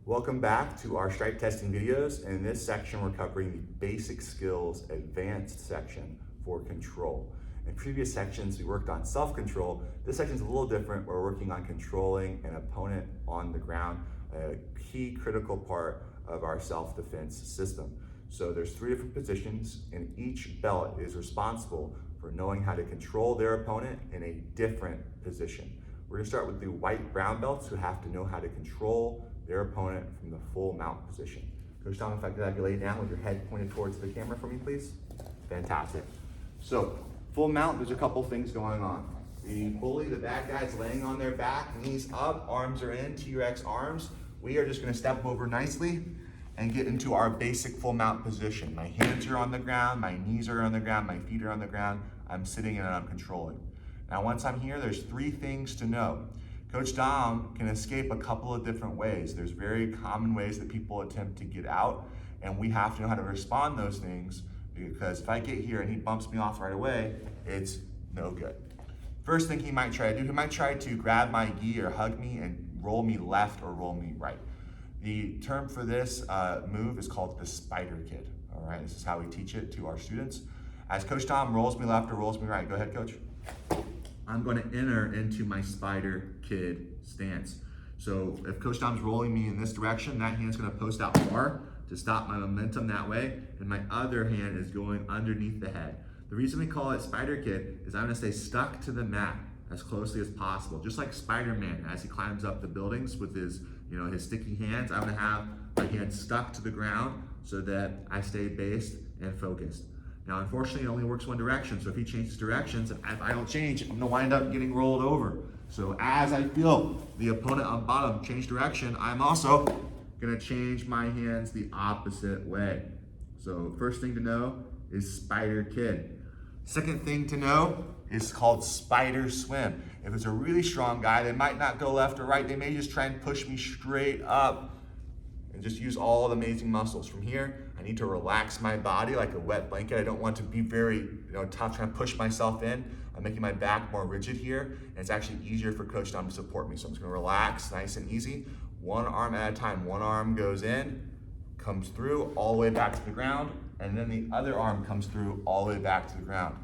Welcome back to our strike testing videos. In this section, we're covering the basic skills advanced section for control. In previous sections, we worked on self-control. This section is a little different. We're working on controlling an opponent on the ground, a key critical part of our self-defense system. So there's 3 different positions, and each belt is responsible for knowing how to control their opponent in a different position. We're gonna start with the white-brown belts who have to know how to control their opponent from the full mount position. Coach Tom, if I could have you lay down with your head pointed towards the camera for me, please. Fantastic. So, full mount, there's a couple things going on. The bully, the bad guy's laying on their back, knees up, arms are in, T-Rex arms. We are just gonna step over nicely and get into our basic full mount position. My hands are on the ground, my knees are on the ground, my feet are on the ground. I'm sitting and I'm controlling. Now, once I'm here, there's 3 things to know. Coach Dom can escape a couple of different ways. There's very common ways that people attempt to get out, and we have to know how to respond to those things, because if I get here and he bumps me off right away, it's no good. First thing he might try to do, he might try to grab my gi or hug me and roll me left or roll me right. The term for this move is called the spider kid. All right, this is how we teach it to our students. As Coach Dom rolls me left or rolls me right, go ahead, Coach. I'm going to enter into my spider kid stance. So if Coach Dom's rolling me in this direction, that hand's going to post out far to stop my momentum that way, and my other hand is going underneath the head. The reason we call it spider kid is I'm going to stay stuck to the mat as closely as possible, just like Spider-Man as he climbs up the buildings with his, his sticky hands. I'm going to have my hand stuck to the ground so that I stay based and focused. Now, unfortunately, it only works one direction, so if he changes directions, if I don't change, I'm gonna wind up getting rolled over. So as I feel the opponent on bottom change direction, I'm also gonna change my hands the opposite way. So first thing to know is spider kid. Second thing to know is called spider swim. If it's a really strong guy, they might not go left or right, they may just try and push me straight up and just use all the amazing muscles. From here, I need to relax my body like a wet blanket. I don't want to be very tough, trying to push myself in. I'm making my back more rigid here, and it's actually easier for Coach Dom to support me. So I'm just gonna relax, nice and easy. One arm at a time. One arm goes in, comes through, all the way back to the ground, and then the other arm comes through all the way back to the ground.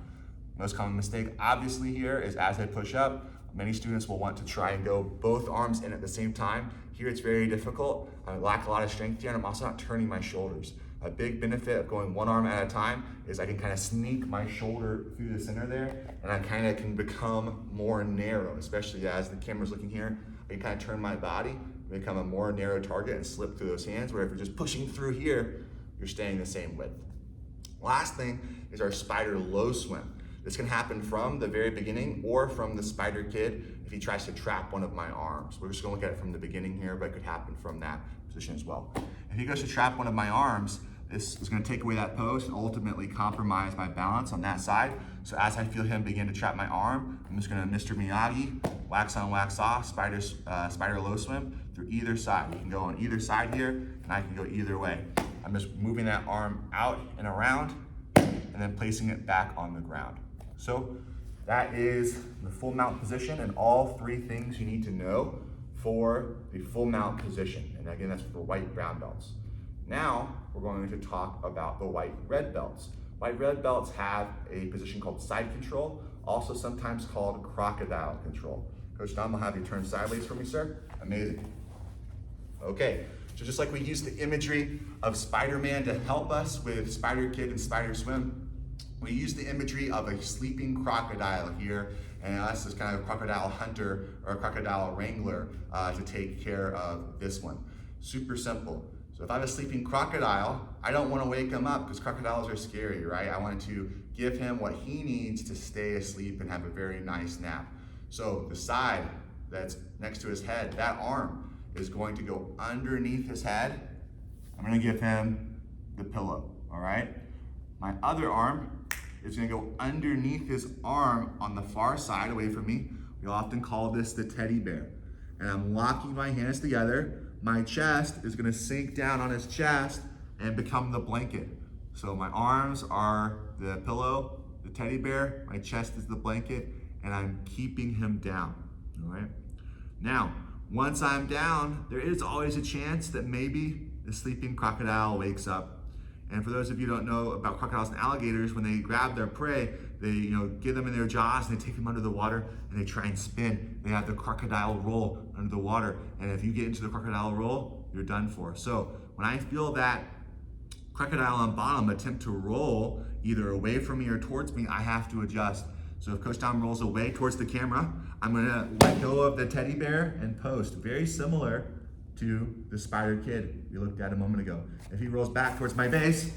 Most common mistake, obviously, here is as I push up, many students will want to try and go both arms in at the same time. Here it's very difficult. I lack a lot of strength here, and I'm also not turning my shoulders. A big benefit of going one arm at a time is I can kind of sneak my shoulder through the center there, and I kind of can become more narrow, especially as the camera's looking here. I can kind of turn my body, become a more narrow target and slip through those hands, where if you're just pushing through here, you're staying the same width. Last thing is our spider low swim. This can happen from the very beginning or from the spider kid if he tries to trap one of my arms. We're just gonna look at it from the beginning here, but it could happen from that position as well. If he goes to trap one of my arms, this is gonna take away that post and ultimately compromise my balance on that side. So as I feel him begin to trap my arm, I'm just gonna Mr. Miyagi, wax on, wax off, spider low swim through either side. You can go on either side here, and I can go either way. I'm just moving that arm out and around, and then placing it back on the ground. So that is the full mount position and all 3 things you need to know for the full mount position. And again, that's for white-brown belts. Now, we're going to talk about the white-red belts. White-red belts have a position called side control, also sometimes called crocodile control. Coach Dom will have you turn sideways for me, sir. Amazing. Okay, so just like we used the imagery of Spider-Man to help us with Spider Kid and Spider Swim, we use the imagery of a sleeping crocodile here, and us as kind of a crocodile hunter or a crocodile wrangler to take care of this one. Super simple. So if I have a sleeping crocodile, I don't want to wake him up because crocodiles are scary, right? I want to give him what he needs to stay asleep and have a very nice nap. So the side that's next to his head, that arm is going to go underneath his head. I'm going to give him the pillow, all right? My other arm is gonna go underneath his arm on the far side away from me. We often call this the teddy bear. And I'm locking my hands together. My chest is gonna sink down on his chest and become the blanket. So my arms are the pillow, the teddy bear, my chest is the blanket, and I'm keeping him down, all right? Now, Once I'm down, there is always a chance that maybe the sleeping crocodile wakes up. And for those of you who don't know about crocodiles and alligators, when they grab their prey, they get them in their jaws and they take them under the water and they try and spin. They have the crocodile roll under the water. And if you get into the crocodile roll, you're done for. So when I feel that crocodile on bottom attempt to roll either away from me or towards me, I have to adjust. So if Coach Dom rolls away towards the camera, I'm gonna let go of the teddy bear and post. Very similar to the spider kid we looked at a moment ago. If he rolls back towards my base,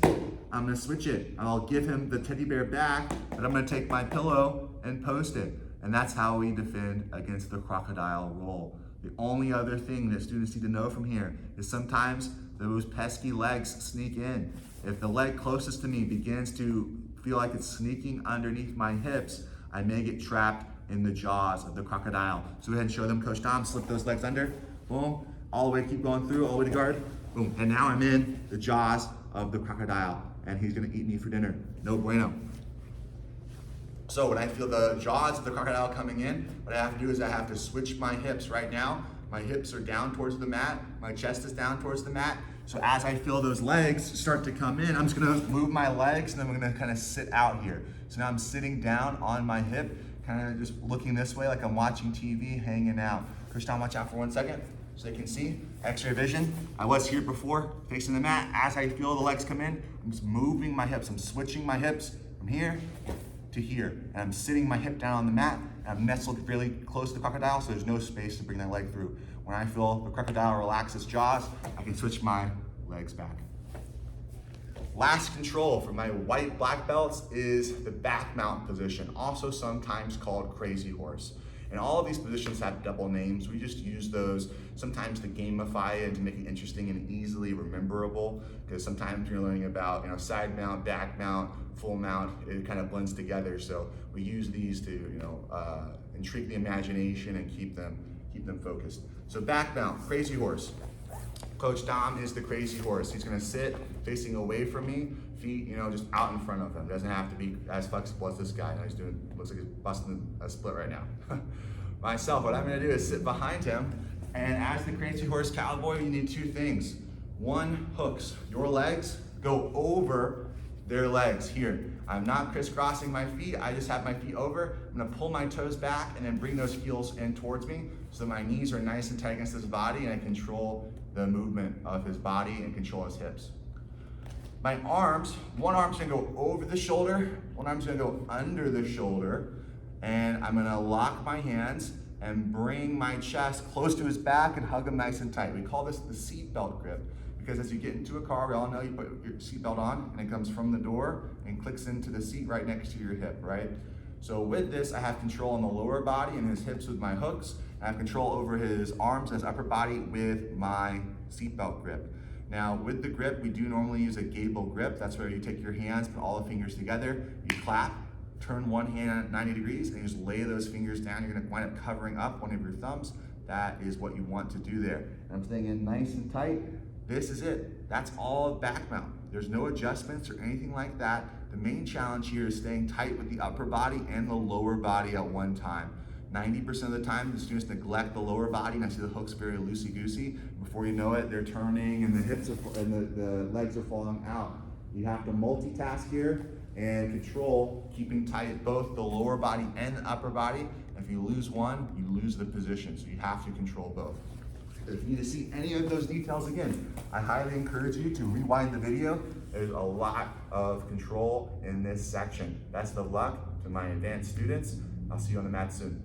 I'm gonna switch it. I'll give him the teddy bear back, but I'm gonna take my pillow and post it. And that's how we defend against the crocodile roll. The only other thing that students need to know from here is sometimes those pesky legs sneak in. If the leg closest to me begins to feel like it's sneaking underneath my hips, I may get trapped in the jaws of the crocodile. So go ahead and show them, Coach Dom, slip those legs under, boom, all the way, keep going through, all the way to guard, boom. And now I'm in the jaws of the crocodile and he's gonna eat me for dinner. No bueno. So when I feel the jaws of the crocodile coming in, what I have to do is I have to switch my hips. Right now, my hips are down towards the mat, my chest is down towards the mat. So as I feel those legs start to come in, I'm just gonna move my legs and then I'm gonna kind of sit out here. So now I'm sitting down on my hip, kind of just looking this way like I'm watching TV, hanging out. Coach Dom, watch out for 1 second so you can see. X-ray vision. I was here before, facing the mat. As I feel the legs come in, I'm just moving my hips. I'm switching my hips from here to here. And I'm sitting my hip down on the mat, and I'm nestled really close to the crocodile, so there's no space to bring that leg through. When I feel the crocodile relax its jaws, I can switch my legs back. Last control for my white black belts is the back mount position, also sometimes called crazy horse. And all of these positions have double names. We just use those sometimes to gamify it, to make it interesting and easily rememberable, because sometimes you're learning about side mount, back mount, full mount, it kind of blends together. So we use these to intrigue the imagination and keep them focused. So back mount, crazy horse. Coach Dom is the crazy horse. He's gonna sit facing away from me, feet, just out in front of him. Doesn't have to be as flexible as this guy. Now looks like he's busting a split right now. Myself, what I'm gonna do is sit behind him, and as the crazy horse cowboy, you need two things. One, hooks. Your legs go over their legs here. I'm not crisscrossing my feet, I just have my feet over. I'm gonna pull my toes back and then bring those heels in towards me so my knees are nice and tight against his body and I control the movement of his body and control his hips. My arms, one arm's gonna go over the shoulder, one arm's gonna go under the shoulder, and I'm gonna lock my hands and bring my chest close to his back and hug him nice and tight. We call this the seatbelt grip, because as you get into a car, we all know you put your seatbelt on and it comes from the door and clicks into the seat right next to your hip, right? So with this, I have control on the lower body and his hips with my hooks. I have control over his arms and his upper body with my seatbelt grip. Now with the grip, we do normally use a gable grip. That's where you take your hands, put all the fingers together, you clap, turn one hand at 90 degrees, and you just lay those fingers down. You're gonna wind up covering up one of your thumbs. That is what you want to do there. And I'm staying in nice and tight. This is it. That's all back mount. There's no adjustments or anything like that. The main challenge here is staying tight with the upper body and the lower body at one time. 90% of the time, the students neglect the lower body, and I see the hooks very loosey-goosey. Before you know it, they're turning and the hips and the legs are falling out. You have to multitask here and control, keeping tight both the lower body and the upper body. If you lose one, you lose the position, so you have to control both. If you need to see any of those details again, I highly encourage you to rewind the video. There's a lot of control in this section. Best of luck to my advanced students. I'll see you on the mat soon.